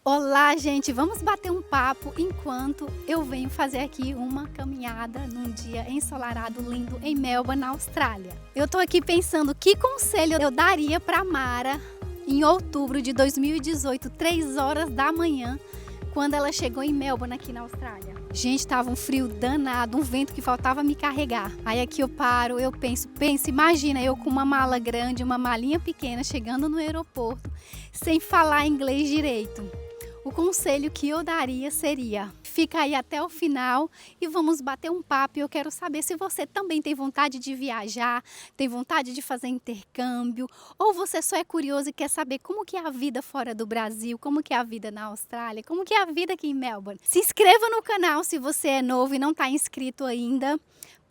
Olá, gente, vamos bater um papo enquanto eu venho fazer aqui uma caminhada num dia ensolarado lindo em Melbourne, na Austrália. Eu tô aqui pensando que conselho eu daria para Mara em outubro de 2018, 3 horas da manhã, quando ela chegou em Melbourne, aqui na Austrália. Gente, tava um frio danado, um vento que faltava me carregar. Aí aqui eu paro, eu penso, imagina eu com uma mala grande, uma malinha pequena, chegando no aeroporto, sem falar inglês direito. O conselho que eu daria seria: fica aí até o final e vamos bater um papo. E eu quero saber se você também tem vontade de viajar, tem vontade de fazer intercâmbio, ou você só é curioso e quer saber como que é a vida fora do Brasil, como que é a vida na Austrália, como que é a vida aqui em Melbourne. Se inscreva no canal se você é novo e não está inscrito ainda,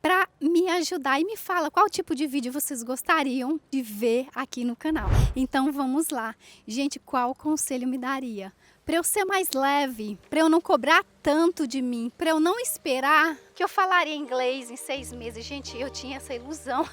para me ajudar, e me fala qual tipo de vídeo vocês gostariam de ver aqui no canal. Então vamos lá. Gente, qual conselho me daria? Para eu ser mais leve, para eu não cobrar tanto de mim, para eu não esperar que eu falaria inglês em 6 meses. Gente, eu tinha essa ilusão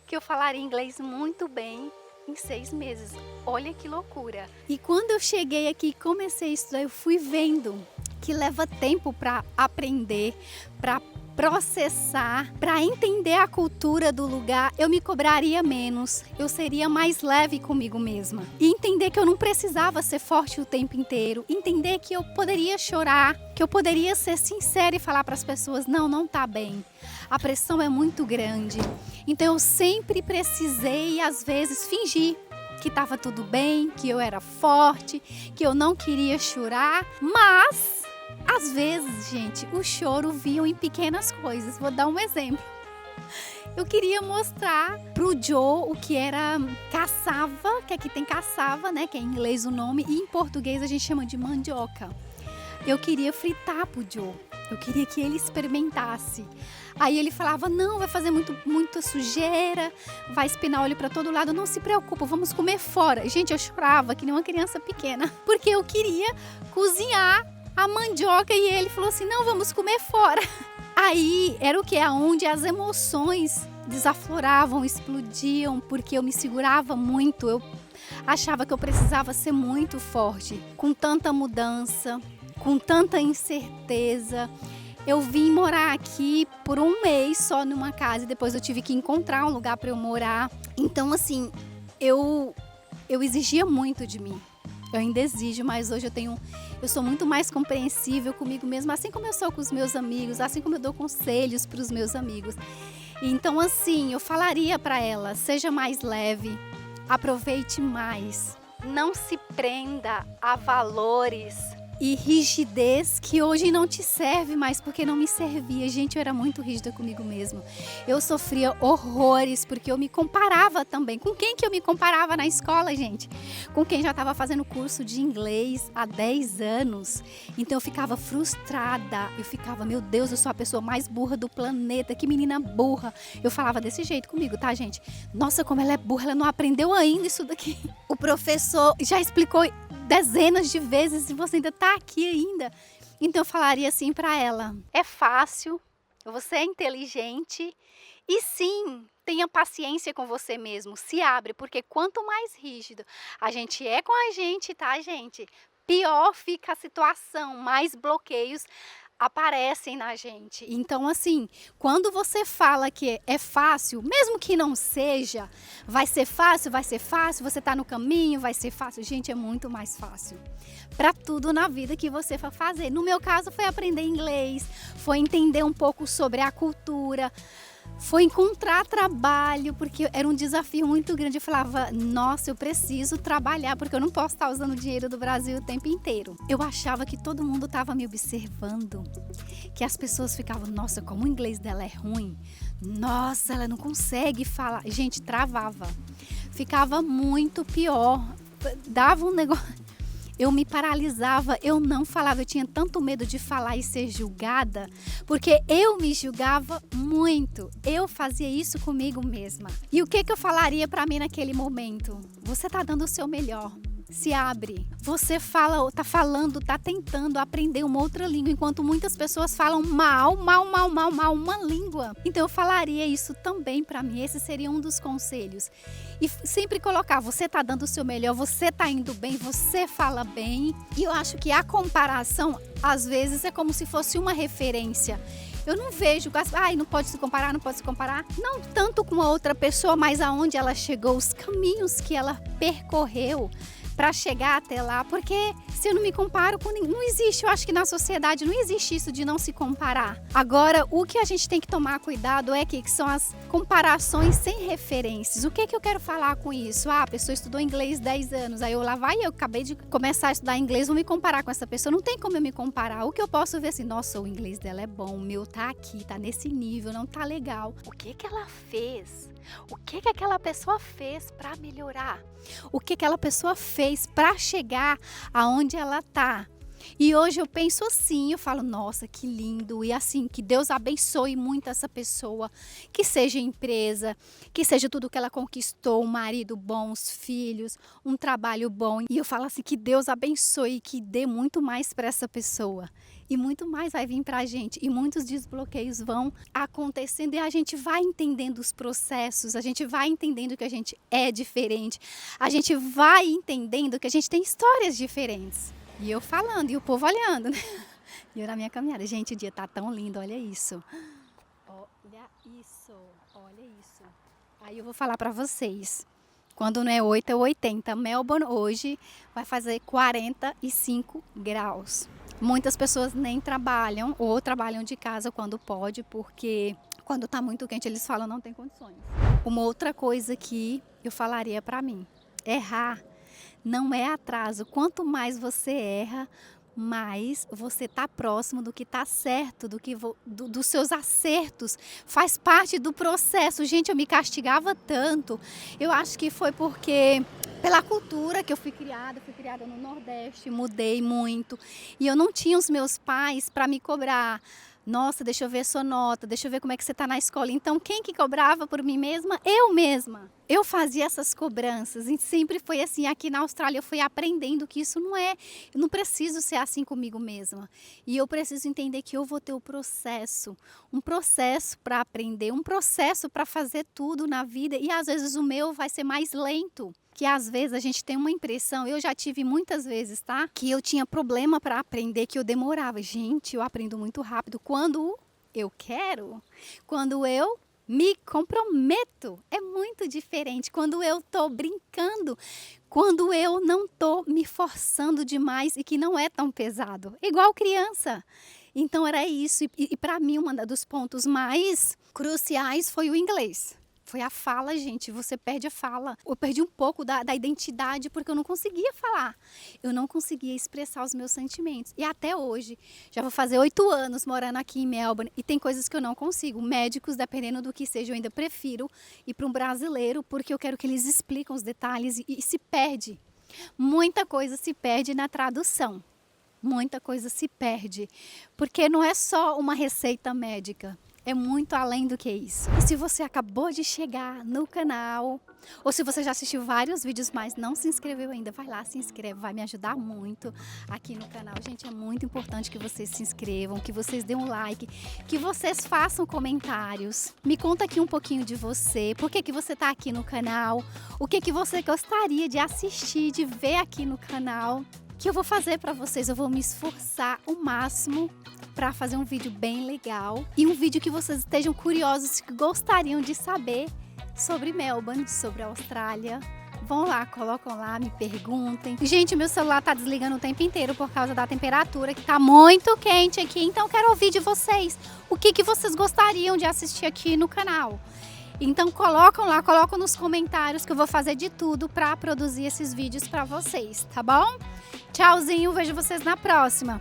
que eu falaria inglês muito bem em 6 meses. Olha que loucura. E quando eu cheguei aqui e comecei a estudar, eu fui vendo que leva tempo para aprender, para processar, para entender a cultura do lugar. Eu me cobraria menos, eu seria mais leve comigo mesma. E entender que eu não precisava ser forte o tempo inteiro, entender que eu poderia chorar, que eu poderia ser sincera e falar para as pessoas: não tá bem, a pressão é muito grande. Então eu sempre precisei, às vezes, fingir que estava tudo bem, que eu era forte, que eu não queria chorar, mas às vezes, gente, o choro vinha em pequenas coisas. Vou dar um exemplo. Eu queria mostrar pro Joe o que era caçava, que aqui tem caçava, né, que é em inglês o nome, e em português a gente chama de mandioca. Eu queria fritar pro Joe. Eu queria que ele experimentasse. Aí ele falava: não, vai fazer muita sujeira, vai espinar óleo para todo lado. Não se preocupa, vamos comer fora. Gente, eu chorava que nem uma criança pequena, porque eu queria cozinhar a mandioca e ele falou assim: não, vamos comer fora. Aí era o que? Aonde as emoções desafloravam, explodiam, porque eu me segurava muito. Eu achava que eu precisava ser muito forte. Com tanta mudança, com tanta incerteza, eu vim morar aqui por 1 mês só numa casa e depois eu tive que encontrar um lugar para eu morar. Então, assim, eu exigia muito de mim. Eu ainda exijo, mas hoje eu sou muito mais compreensível comigo mesma, assim como eu sou com os meus amigos, assim como eu dou conselhos para os meus amigos. Então, assim, eu falaria para ela: seja mais leve, aproveite mais, não se prenda a valores e rigidez que hoje não te serve mais, porque não me servia. Gente, eu era muito rígida comigo mesma. Eu sofria horrores, porque eu me comparava também. Com quem que eu me comparava na escola, gente? Com quem já estava fazendo curso de inglês há 10 anos. Então eu ficava frustrada. Eu ficava: meu Deus, eu sou a pessoa mais burra do planeta. Que menina burra. Eu falava desse jeito comigo, tá, gente? Nossa, como ela é burra, ela não aprendeu ainda isso daqui. O professor já explicou dezenas de vezes e você ainda tá aqui ainda. Então eu falaria assim para ela: é fácil, você é inteligente e sim, tenha paciência com você mesmo, se abre, porque quanto mais rígido a gente é com a gente, tá, gente? Pior fica a situação, mais bloqueios aparecem na gente. Então, assim, quando você fala que é fácil, mesmo que não seja, vai ser fácil, você tá no caminho, vai ser fácil. Gente, é muito mais fácil para tudo na vida que você for fazer. No meu caso, foi aprender inglês, foi entender um pouco sobre a cultura, foi encontrar trabalho, porque era um desafio muito grande. Eu falava: nossa, eu preciso trabalhar, porque eu não posso estar usando o dinheiro do Brasil o tempo inteiro. Eu achava que todo mundo estava me observando, que as pessoas ficavam: nossa, como o inglês dela é ruim, nossa, ela não consegue falar. Gente, travava, ficava muito pior, dava um negócio. Eu me paralisava, eu não falava, eu tinha tanto medo de falar e ser julgada, porque eu me julgava muito, eu fazia isso comigo mesma. E o que eu falaria para mim naquele momento? Você tá dando o seu melhor, se abre. Você fala, tá falando, tá tentando aprender uma outra língua, enquanto muitas pessoas falam mal uma língua. Então eu falaria isso também para mim. Esse seria um dos conselhos. E sempre colocar, você tá dando o seu melhor, você tá indo bem, você fala bem. E eu acho que a comparação, às vezes, é como se fosse uma referência. Eu não vejo, não pode se comparar, não pode se comparar. Não tanto com a outra pessoa, mas aonde ela chegou, os caminhos que ela percorreu para chegar até lá, porque se eu não me comparo com ninguém, não existe, eu acho que na sociedade não existe isso de não se comparar. Agora, o que a gente tem que tomar cuidado é que são as comparações sem referências. O que eu quero falar com isso? A pessoa estudou inglês 10 anos, aí eu acabei de começar a estudar inglês, vou me comparar com essa pessoa, não tem como eu me comparar. O que eu posso ver assim, nossa, o inglês dela é bom, o meu tá aqui, tá nesse nível, não tá legal. O que ela fez? O que aquela pessoa fez para melhorar? O que aquela pessoa fez para chegar aonde ela tá? E hoje eu penso assim, eu falo, nossa, que lindo. E assim, que Deus abençoe muito essa pessoa, que seja empresa, que seja tudo que ela conquistou, um marido bom, os filhos, um trabalho bom. E eu falo assim, que Deus abençoe, que dê muito mais para essa pessoa. E muito mais vai vir para a gente. E muitos desbloqueios vão acontecendo e a gente vai entendendo os processos, a gente vai entendendo que a gente é diferente, a gente vai entendendo que a gente tem histórias diferentes. E eu falando, e o povo olhando, né? E eu na minha caminhada. Gente, o dia tá tão lindo, olha isso. Olha isso, olha isso. Aí eu vou falar para vocês. Quando não é 8, é 80. Melbourne hoje vai fazer 45 graus. Muitas pessoas nem trabalham ou trabalham de casa quando pode, porque quando tá muito quente eles falam não tem condições. Uma outra coisa que eu falaria para mim, errar não é atraso. Quanto mais você erra, mais você tá próximo do que tá certo, dos seus acertos. Faz parte do processo. Gente, eu me castigava tanto. Eu acho que foi porque pela cultura que eu fui criada no Nordeste, mudei muito. E eu não tinha os meus pais para me cobrar. Nossa, deixa eu ver sua nota, deixa eu ver como é que você está na escola. Então, quem que cobrava por mim mesma? Eu mesma. Eu fazia essas cobranças e sempre foi assim. Aqui na Austrália eu fui aprendendo que isso não é, eu não preciso ser assim comigo mesma. E eu preciso entender que eu vou ter um processo para aprender, um processo para fazer tudo na vida. E às vezes o meu vai ser mais lento. Que às vezes a gente tem uma impressão, eu já tive muitas vezes, tá? Que eu tinha problema para aprender, que eu demorava. Gente, eu aprendo muito rápido quando eu quero, quando eu me comprometo. É muito diferente quando eu tô brincando, quando eu não tô me forçando demais e que não é tão pesado. Igual criança. Então era isso. E para mim, um dos pontos mais cruciais foi o inglês. Foi a fala, gente, você perde a fala. Eu perdi um pouco da identidade porque eu não conseguia falar. Eu não conseguia expressar os meus sentimentos. E até hoje, já vou fazer 8 anos morando aqui em Melbourne e tem coisas que eu não consigo. Médicos, dependendo do que seja, eu ainda prefiro ir para um brasileiro porque eu quero que eles expliquem os detalhes e se perde. Muita coisa se perde na tradução. Muita coisa se perde. Porque não é só uma receita médica. É muito além do que isso. E se você acabou de chegar no canal, ou se você já assistiu vários vídeos, mas não se inscreveu ainda, vai lá, se inscreve, vai me ajudar muito aqui no canal. Gente, é muito importante que vocês se inscrevam, que vocês dêem um like, que vocês façam comentários. Me conta aqui um pouquinho de você, por que você está aqui no canal, o que você gostaria de assistir, de ver aqui no canal. Que eu vou fazer para vocês, eu vou me esforçar o máximo para fazer um vídeo bem legal e um vídeo que vocês estejam curiosos, que gostariam de saber sobre Melbourne, sobre a Austrália. Vão lá, colocam lá, me perguntem. Gente, meu celular tá desligando o tempo inteiro por causa da temperatura, que tá muito quente aqui, então quero ouvir de vocês o que vocês gostariam de assistir aqui no canal. Então colocam lá, colocam nos comentários que eu vou fazer de tudo para produzir esses vídeos para vocês, tá bom? Tchauzinho, vejo vocês na próxima.